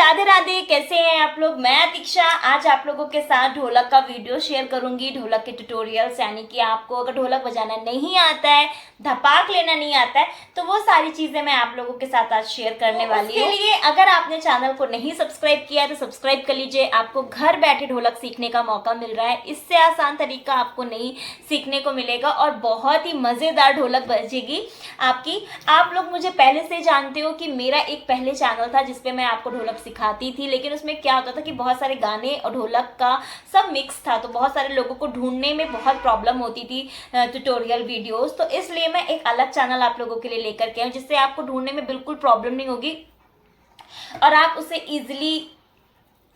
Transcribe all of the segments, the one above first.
राधे राधे, कैसे हैं आप लोग। मैं दीक्षा आज आप लोगों के साथ ढोलक का वीडियो शेयर करूंगी, ढोलक के ट्यूटोरियल्स। यानी कि आपको अगर ढोलक बजाना नहीं आता है, धपाक लेना नहीं आता है, तो वो सारी चीजें मैं आप लोगों के साथ आज शेयर करने वाली हूँ। इसके लिए अगर आपने चैनल को नहीं सब्सक्राइब किया है तो सब्सक्राइब कर लीजिए। आपको घर बैठे ढोलक सीखने का मौका मिल रहा है। इससे आसान तरीका आपको नहीं सीखने को मिलेगा और बहुत ही मजेदार ढोलक बजेगी आपकी। आप लोग मुझे पहले से जानते हो कि मेरा एक पहले चैनल था जिसपे मैं आपको ढोलक सिखाती थी, लेकिन उसमें क्या होता था कि बहुत सारे गाने और ढोलक का सब मिक्स था, तो बहुत सारे लोगों को ढूंढने में बहुत प्रॉब्लम होती थी ट्यूटोरियल वीडियोस। तो इसलिए मैं एक अलग चैनल आप लोगों के लिए लेकर के आऊँ जिससे आपको ढूंढने में बिल्कुल प्रॉब्लम नहीं होगी और आप उसे इजिली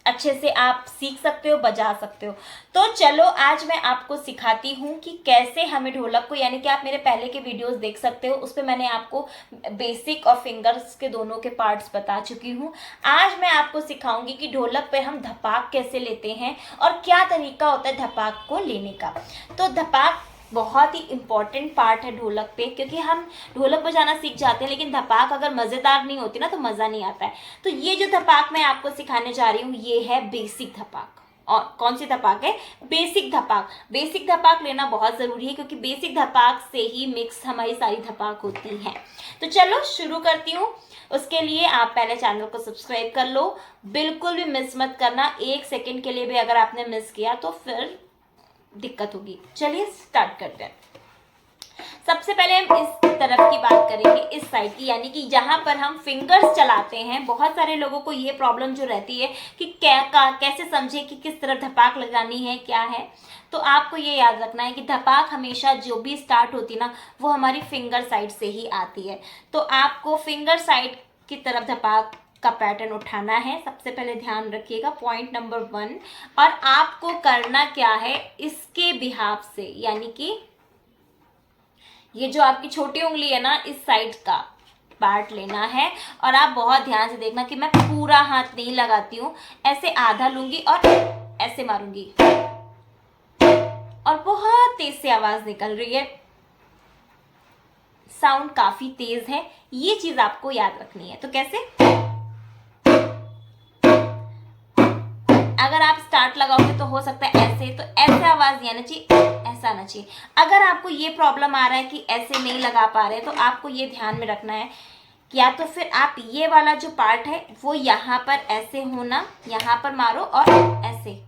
अच्छे से आप सीख सकते हो, बजा सकते हो। तो चलो आज मैं आपको सिखाती हूँ कि कैसे हमें ढोलक को, यानी कि आप मेरे पहले के वीडियोस देख सकते हो, उस पर मैंने आपको बेसिक और फिंगर्स के दोनों के पार्ट्स बता चुकी हूँ। आज मैं आपको सिखाऊंगी कि ढोलक पे हम धपाक कैसे लेते हैं और क्या तरीका होता है धपाक को लेने का। तो धपाक बहुत ही इम्पॉर्टेंट पार्ट है ढोलक पे, क्योंकि हम ढोलक बजाना सीख जाते हैं लेकिन धपाक अगर मज़ेदार नहीं होती ना तो मज़ा नहीं आता है। तो ये जो धपाक मैं आपको सिखाने जा रही हूँ ये है बेसिक धपाक। और कौन सी धपाक है? बेसिक धपाक। बेसिक धपाक लेना बहुत ज़रूरी है क्योंकि बेसिक धपाक से ही मिक्स हमारी सारी धपाक होती हैं। तो चलो शुरू करती हूँ। उसके लिए आप पहले चैनल को सब्सक्राइब कर लो, बिल्कुल भी मिस मत करना। 1 सेकेंड के लिए भी अगर आपने मिस किया तो फिर दिक्कत होगी। चलिए स्टार्ट करते हैं। सबसे पहले हम इस तरफ की बात करेंगे, इस साइड की, यानी कि जहां पर हम फिंगर्स चलाते हैं। बहुत सारे लोगों को ये प्रॉब्लम जो रहती है कि कैसे समझे कि किस तरफ धपाक लगानी है, क्या है। तो आपको ये याद रखना है कि धपाक हमेशा जो भी स्टार्ट होती ना वो हमारी फिंगर साइड से ही आती है। तो आपको फिंगर साइड की तरफ धपाक का पैटर्न उठाना है। सबसे पहले ध्यान रखिएगा पॉइंट नंबर 1। और आपको करना क्या है इसके बिहाफ से, यानी कि ये जो आपकी छोटी उंगली है ना, इस साइड का पार्ट लेना है। और आप बहुत ध्यान से देखना कि मैं पूरा हाथ नहीं लगाती हूँ, ऐसे आधा लूंगी और ऐसे मारूंगी और बहुत तेज से आवाज निकल रही है, साउंड काफी तेज है। ये चीज आपको याद रखनी है। तो कैसे? अगर आप स्टार्ट लगाओगे तो हो सकता है ऐसे, तो ऐसे आवाज नहीं आना चाहिए, ऐसा आना चाहिए। अगर आपको ये प्रॉब्लम आ रहा है कि ऐसे नहीं लगा पा रहे, तो आपको ये ध्यान में रखना है कि या तो फिर आप ये वाला जो पार्ट है वो यहाँ पर ऐसे होना, यहाँ पर मारो और ऐसे,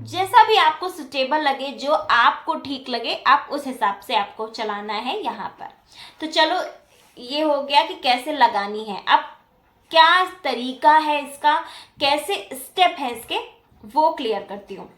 जैसा भी आपको सुटेबल लगे, जो आपको ठीक लगे, आप उस हिसाब से आपको चलाना है यहाँ पर। तो चलो ये हो गया कि कैसे लगानी है। अब क्या तरीका है इसका, कैसे स्टेप है इसके, वो क्लियर करती हूँ।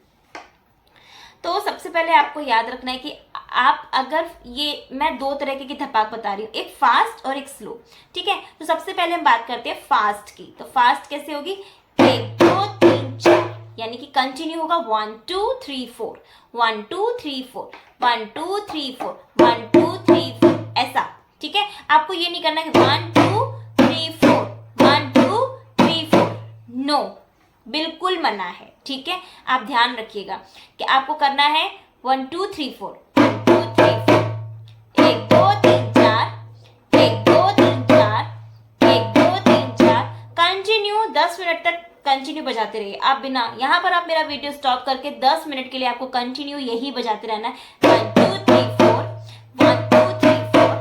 तो सबसे पहले आपको याद रखना है कि आप अगर ये मैं 2 तरह की धपाक बता रही हूँ, एक फास्ट और एक स्लो, ठीक है। तो सबसे पहले हम बात करते हैं फास्ट की। तो फास्ट कैसे होगी? 1 2 3 4, यानी कि कंटिन्यू होगा 1 2 3 4, 1 2 3 4, 1 2 3 4, 1 2 3 4, ऐसा, ठीक है। आपको ये नहीं करना कि 1 2 3 4, 1 2 3 4, नो, बिल्कुल मना है, ठीक है। आप ध्यान रखिएगा कि आपको करना है 1 2 3 4, 1 2 3 4, 1 2 3 4, 1 2 3 4, 1 2 3 4, कंटिन्यू 10 मिनट तक कंटिन्यू बजाते रहिए। आप बिना, यहाँ पर आप मेरा वीडियो स्टॉप करके 10 मिनट के लिए आपको कंटिन्यू यही बजाते रहना है। 1 2 3 4, 1 2 3 4,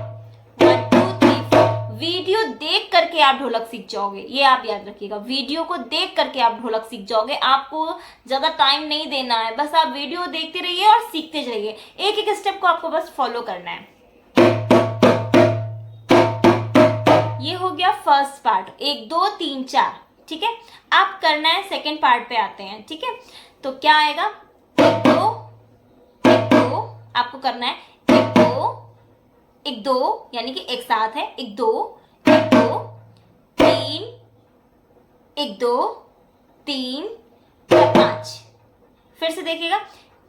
1 2 3 4। वीडियो देख करके आप ढोलक सीख जाओगे, ये आप याद रखिएगा। वीडियो को देख करके आप ढोलक सीख जाओगे। आपको ज्यादा टाइम नहीं देना है, बस आप वीडियो देखते रहिए और सीखते जाइए। एक एक स्टेप को आपको बस फॉलो करना है। ये हो गया फर्स्ट पार्ट, 1 2 3 4, ठीक है। आप करना है सेकेंड पार्ट पे आते हैं, ठीक है। तो क्या आएगा? 1 2 1 2, आपको करना है 1 2 1 2, यानी कि एक साथ है 1 2 1 2 3 1 2 3 4 5। फिर से देखिएगा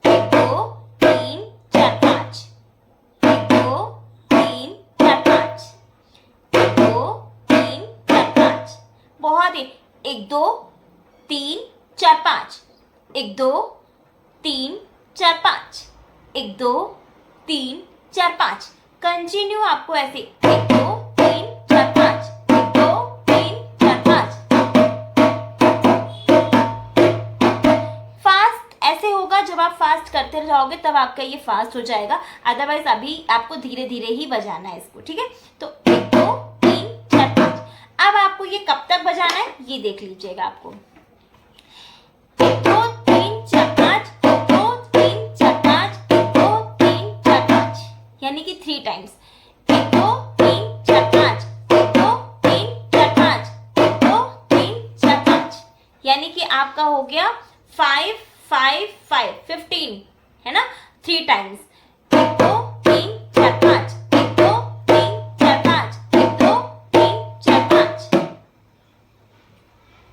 1 2 3 4 5, 1 2 3 4 5, 1 2 3 4 5। बहुत ही, 1 2 3 4 5, 1 2 3 4 5, 1 2 3 4 5। कंटिन्यू आपको ऐसे 1 2 3 4 5, 1 2 3 4 5, करते जाओगे तब आपका ये फास्ट हो जाएगा, अदरवाइज अभी आपको धीरे धीरे ही बजाना है इसको, ठीक है। तो 1 2 3 4 5। अब आपको ये कब तक बजाना है ये देख लीजिएगा आपको। 1 2 3 4 5, 1 2 3 4 5, 1 2 3 4 5, यानी कि 3 टाइम्स। 1 2 3 4 5, 1 2 3 4 5, 1 2 3 4 5, यानी कि आपका हो गया 5 5 5 15, है ना, 3 टाइम्स। 1 2 3 4 5, 1 2 3 4 5, 1 2 3 4 5।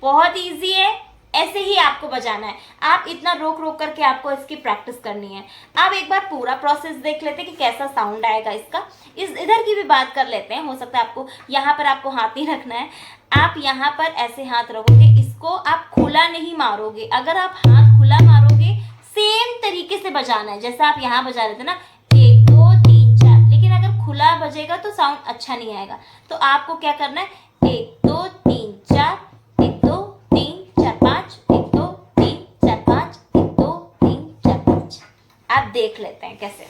बहुत इजी है, ऐसे ही आपको बजाना है। आप इतना रोक रोक करके आपको इसकी प्रैक्टिस करनी है। अब एक बार पूरा प्रोसेस देख लेते हैं कि कैसा साउंड आएगा इसका। इधर की भी बात कर लेते हैं। हो सकता है आपको यहाँ पर आपको हाथ नहीं रखना है, आप यहाँ पर ऐसे हाथ रखोगे, इसको आप खुला नहीं मारोगे। अगर आप हाथ खुला मारोगे सेम तरीके से बजाना है जैसा आप यहाँ बजा रहे थे ना, 1 2 3 4, लेकिन अगर खुला बजेगा तो साउंड अच्छा नहीं आएगा। तो आपको क्या करना है, 1 2 3 4, 1 2 3 4 5, 1 2 3 4 5, 1 2 3 4 5। आप देख लेते हैं कैसे।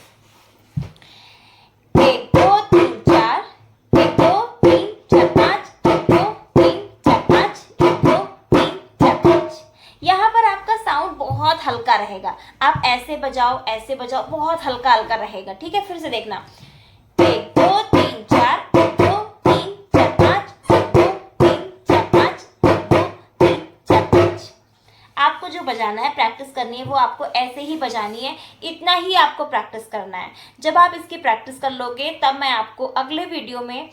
1 2 3 4, 1 2 3 4 5, 1 2 3 4 5, 1 2 3 4 5। यहाँ पर आपका साउंड बहुत हल्का रहेगा। आप ऐसे बजाओ, बहुत हल्का हल्का रहेगा, ठीक है। फिर से देखना, 1 2 3 4, 1 2 3 4 5, 1 2 3 4 5, 1 2 3 4 5। आपको जो बजाना है, प्रैक्टिस करनी है, वो आपको ऐसे ही बजानी है। इतना ही आपको प्रैक्टिस करना है। जब आप इसकी प्रैक्टिस कर लोगे तब मैं आपको अगले वीडियो में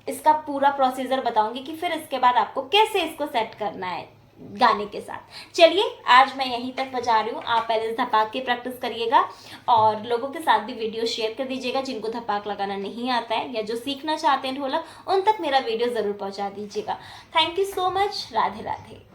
इसका पूरा प्रोसीजर बताऊंगी कि फिर इसके बाद आपको कैसे इसको सेट करना है गाने के साथ। चलिए आज मैं यहीं तक बजा रही हूँ, आप पहले धपाक की प्रैक्टिस करिएगा और लोगों के साथ भी वीडियो शेयर कर दीजिएगा जिनको धपाक लगाना नहीं आता है या जो सीखना चाहते हैं ढोलक, उन तक मेरा वीडियो ज़रूर पहुँचा दीजिएगा। Thank you so much. Radhe Radhe.